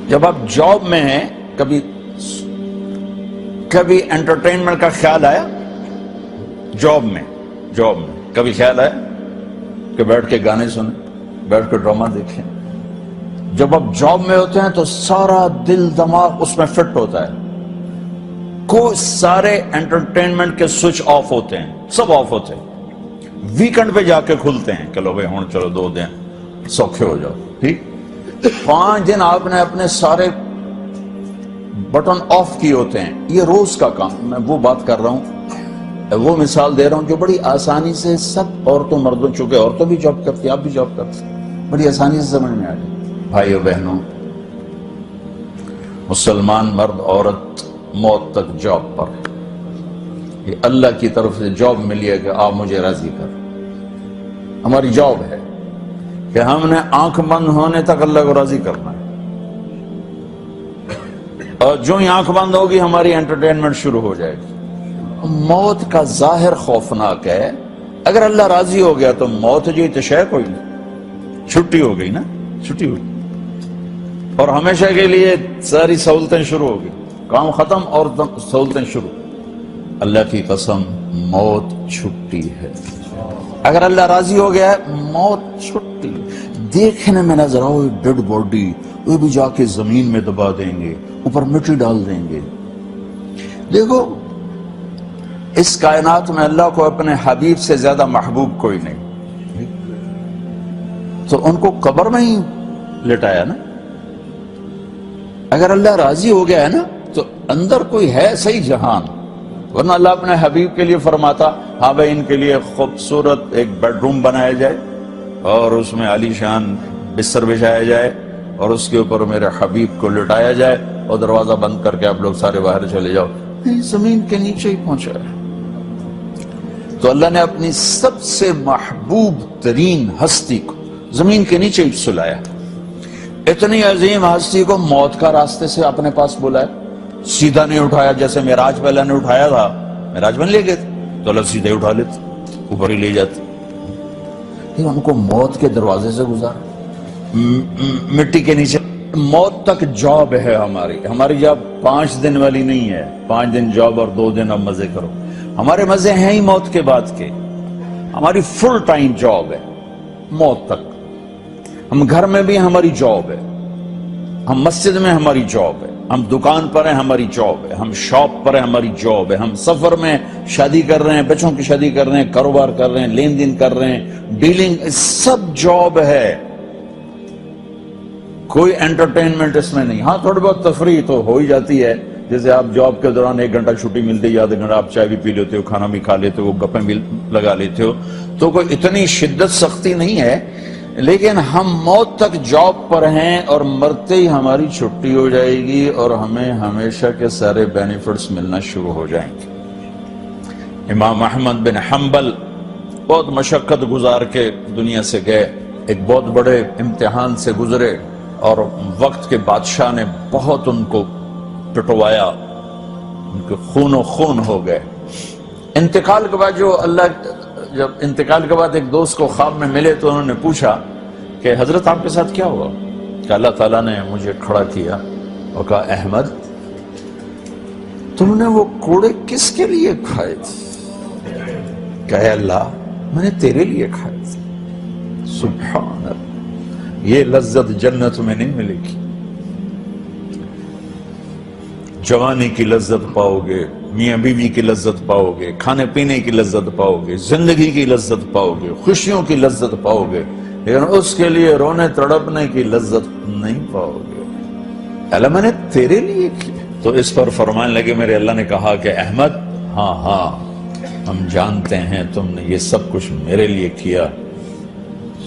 جب آپ جاب میں ہیں کبھی انٹرٹینمنٹ کا خیال آیا؟ جاب میں کبھی خیال آیا کہ بیٹھ کے گانے سنیں، بیٹھ کے ڈرامہ دیکھیں؟ جب آپ جاب میں ہوتے ہیں تو سارا دل دماغ اس میں فٹ ہوتا ہے، کوئی سارے انٹرٹینمنٹ کے سوئچ آف ہوتے ہیں، سب آف ہوتے ہیں، ویکنڈ پہ جا کے کھلتے ہیں کہ لو بھائی ہوں چلو 2 دن سوکھے ہو جاؤ، ٹھیک 5 دن آپ نے اپنے سارے بٹن آف کیے ہوتے ہیں۔ یہ روز کا کام، میں وہ بات کر رہا ہوں، وہ مثال دے رہا ہوں جو بڑی آسانی سے سب عورتوں مردوں، چونکہ عورتوں بھی جاب کرتی ہیں، آپ بھی جاب کرتے ہیں، بڑی آسانی سے سمجھ میں آ جائے۔ بھائیو بہنوں، مسلمان مرد عورت موت تک جاب پر ہے۔ یہ اللہ کی طرف سے جاب ملی ہے کہ آپ مجھے راضی کر، ہماری جاب ہے کہ ہم نے آنکھ بند ہونے تک اللہ کو راضی کرنا ہے، اور جو ہی آنکھ بند ہوگی ہماری انٹرٹینمنٹ شروع ہو جائے گی۔ موت کا ظاہر خوفناک ہے، اگر اللہ راضی ہو گیا تو موت جو تشے کوئی نہیں، چھٹی ہو گئی نا، چھٹی ہو گئی، اور ہمیشہ کے لیے ساری سہولتیں شروع ہو گئی، کام ختم اور سہولتیں شروع۔ اللہ کی قسم موت چھٹی ہے، اگر اللہ راضی ہو گیا ہے موت چھٹی۔ دیکھنے میں نظر آؤ ڈیڈ باڈی، وہ بھی جا کے زمین میں دبا دیں گے، اوپر مٹی ڈال دیں گے۔ دیکھو اس کائنات میں اللہ کو اپنے حبیب سے زیادہ محبوب کوئی نہیں، تو ان کو قبر میں ہی لٹایا نا۔ اگر اللہ راضی ہو گیا ہے نا تو اندر کوئی ہے صحیح جہان، ورنہ اللہ اپنے حبیب کے لیے فرماتا ہاں بھائی ان کے لیے خوبصورت ایک بیڈ روم بنایا جائے اور اس میں عالی شان بستر بچھایا جائے اور اس کے اوپر میرے حبیب کو لٹایا جائے اور دروازہ بند کر کے آپ لوگ سارے باہر چلے جاؤ۔ زمین کے نیچے ہی پہنچا ہے۔ تو اللہ نے اپنی سب سے محبوب ترین ہستی کو زمین کے نیچے ہی سلایا، اتنی عظیم ہستی کو موت کا راستے سے اپنے پاس بلایا، سیدھا نہیں اٹھایا جیسے معراج پہ اللہ نے اٹھایا تھا، معراج میں لے گئے تھے تو اللہ سیدھے اٹھا لیتے، اوپر ہی لے جاتے، ان کو موت کے دروازے سے گزارا، مٹی کے نیچے۔ موت تک جاب ہے ہماری جاب 5 دن والی نہیں ہے، 5 دن جاب اور 2 دن اب مزے کرو۔ ہمارے مزے ہیں ہی موت کے بعد کے، ہماری فل ٹائم جاب ہے موت تک۔ ہم گھر میں بھی ہماری جاب ہے، ہم مسجد میں ہماری جاب ہے، ہم دکان پر ہیں ہماری جاب ہے، ہم شاپ پر ہیں ہماری جاب ہے، ہم سفر میں شادی کر رہے ہیں، بچوں کی شادی کر رہے ہیں، کاروبار کر رہے ہیں، لین دین کر رہے ہیں، ڈیلنگ، سب جاب ہے، کوئی انٹرٹینمنٹ اس میں نہیں۔ ہاں تھوڑی بہت تفریح تو ہو ہی جاتی ہے، جیسے آپ جاب کے دوران 1 گھنٹہ چھٹی ملتی ہے، آدھا گھنٹہ آپ چائے بھی پی لیتے ہو، کھانا بھی کھا لیتے ہو، گپیں بھی لگا لیتے ہو، تو کوئی اتنی شدت سختی نہیں ہے، لیکن ہم موت تک جاب پر ہیں اور مرتے ہی ہماری چھٹی ہو جائے گی اور ہمیں ہمیشہ کے سارے بینیفٹس ملنا شروع ہو جائیں گے۔ امام احمد بن حنبل بہت مشقت گزار کے دنیا سے گئے، ایک بہت بڑے امتحان سے گزرے اور وقت کے بادشاہ نے بہت ان کو پٹوایا، ان کے خون و خون ہو گئے۔ انتقال کے بعد جب انتقال کے بعد ایک دوست کو خواب میں ملے تو انہوں نے پوچھا کہ حضرت آپ کے ساتھ کیا ہوا؟ کہ اللہ تعالیٰ نے مجھے کھڑا کیا اور کہا احمد تم نے وہ کوڑے کس کے لیے کھائے تھے؟ کہے اللہ میں نے تیرے لیے کھائے تھے۔ سبحان اللہ، یہ لذت جنت میں نہیں ملے گی۔ جوانی کی لذت پاؤ گے، میاں بیوی کی لذت پاؤ گے، کھانے پینے کی لذت پاؤ گے، زندگی کی لذت پاؤ گے، خوشیوں کی لذت پاؤ گے، لیکن اس کے لیے رونے تڑپنے کی لذت نہیں پاؤ گے۔ اللہ میں نے تیرے لیے کیا۔ تو اس پر فرمانے لگے میرے اللہ نے کہا کہ احمد ہاں ہم جانتے ہیں تم نے یہ سب کچھ میرے لیے کیا۔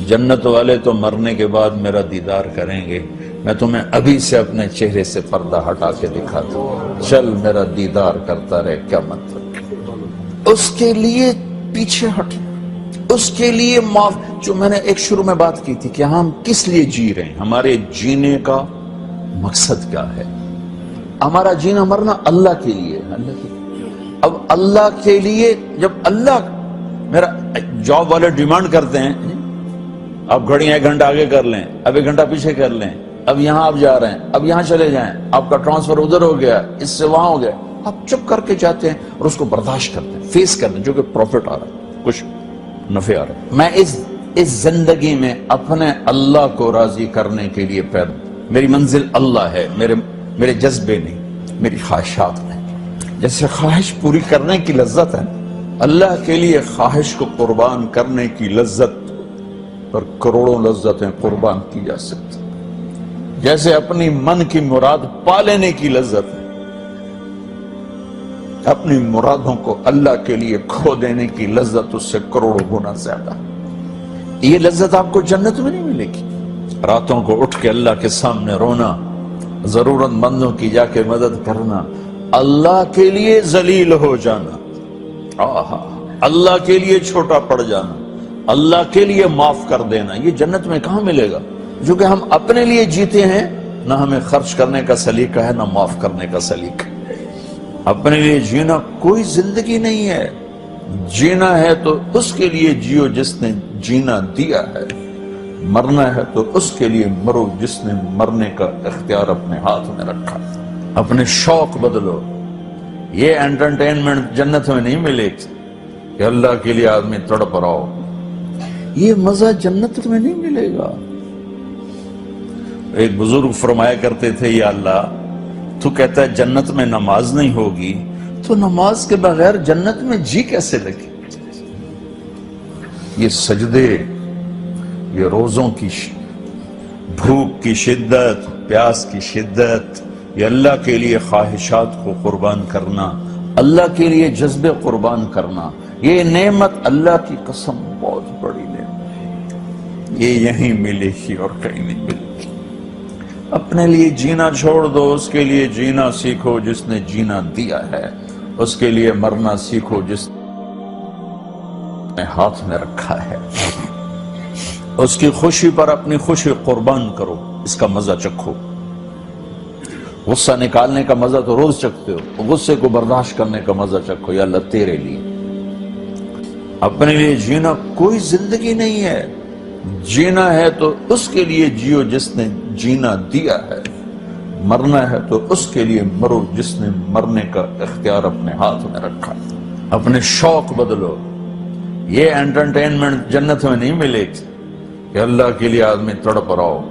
جنت والے تو مرنے کے بعد میرا دیدار کریں گے، میں تمہیں ابھی سے اپنے چہرے سے پردہ ہٹا کے دکھاتا ہوں، چل میرا دیدار کرتا رہے۔ کیا مطلب؟ اس کے لیے پیچھے ہٹ، اس کے لیے معاف۔ جو میں نے ایک شروع میں بات کی تھی کہ ہم کس لیے جی رہے ہیں، ہمارے جینے کا مقصد کیا ہے؟ ہمارا جینا مرنا اللہ کے لیے، اللہ کے لیے۔ اب اللہ کے لیے جب اللہ میرا جاب والے ڈیمانڈ کرتے ہیں آپ گھڑیاں 1 گھنٹہ آگے کر لیں، اب 1 گھنٹہ پیچھے کر لیں، اب یہاں آپ جا رہے ہیں، اب یہاں چلے جائیں، آپ کا ٹرانسفر ادھر ہو گیا، اس سے وہاں ہو گیا، آپ چپ کر کے جاتے ہیں اور اس کو برداشت کرتے ہیں، فیس کرتے ہیں، جو کہ پروفٹ آ رہا ہے، کچھ نفع آ رہا ہے۔ میں اس زندگی میں اپنے اللہ کو راضی کرنے کے لیے پیدا، میری منزل اللہ ہے، میرے جذبے نہیں، میری خواہشات نہیں۔ جیسے خواہش پوری کرنے کی لذت ہے، اللہ کے لیے خواہش کو قربان کرنے کی لذت پر کروڑوں لذتیں قربان کی جا سکتی، جیسے اپنی من کی مراد پا لینے کی لذت ہے، اپنی مرادوں کو اللہ کے لیے کھو دینے کی لذت اس سے کروڑوں گنا زیادہ۔ یہ لذت آپ کو جنت میں نہیں ملے گی۔ راتوں کو اٹھ کے اللہ کے سامنے رونا، ضرورت مندوں کی جا کے مدد کرنا، اللہ کے لیے ذلیل ہو جانا، اللہ کے لیے چھوٹا پڑ جانا، اللہ کے لیے معاف کر دینا، یہ جنت میں کہاں ملے گا؟ جو کہ ہم اپنے لیے جیتے ہیں، نہ ہمیں خرچ کرنے کا سلیقہ ہے، نہ معاف کرنے کا سلیقہ۔ اپنے لیے جینا کوئی زندگی نہیں ہے۔ جینا ہے تو اس کے لیے جیو جس نے جینا دیا ہے، مرنا ہے تو اس کے لیے مرو جس نے مرنے کا اختیار اپنے ہاتھ میں رکھا۔ اپنے شوق بدلو۔ یہ انٹرٹینمنٹ جنت میں نہیں ملے گی کہ اللہ کے لیے آدمی تڑپ رہا ہو، یہ مزہ جنت میں نہیں ملے گا۔ ایک بزرگ فرمایا کرتے تھے، یا اللہ تو کہتا ہے جنت میں نماز نہیں ہوگی، تو نماز کے بغیر جنت میں جی کیسے لگے؟ یہ سجدے، یہ روزوں کی بھوک کی شدت، پیاس کی شدت، یہ اللہ کے لیے خواہشات کو قربان کرنا، اللہ کے لیے جذبے قربان کرنا، یہ نعمت اللہ کی قسم بہت بڑی نعمت ہے۔ یہ یہیں ملے گی اور کہیں نہیں ملے گی۔ اپنے لیے جینا چھوڑ دو، اس کے لیے جینا سیکھو جس نے جینا دیا ہے، اس کے لیے مرنا سیکھو جس نے ہاتھ میں رکھا ہے۔ اس کی خوشی پر اپنی خوشی قربان کرو، اس کا مزہ چکھو۔ غصہ نکالنے کا مزہ تو روز چکھتے ہو، غصے کو برداشت کرنے کا مزہ چکھو، یا اللہ تیرے لیے۔ اپنے لیے جینا کوئی زندگی نہیں ہے۔ جینا ہے تو اس کے لیے جیو جس نے جینا دیا ہے، مرنا ہے تو اس کے لیے مرو جس نے مرنے کا اختیار اپنے ہاتھ میں رکھا۔ اپنے شوق بدلو۔ یہ انٹرٹینمنٹ جنت میں نہیں ملے گی کہ اللہ کے لیے آدمی تڑپ رہا ہو،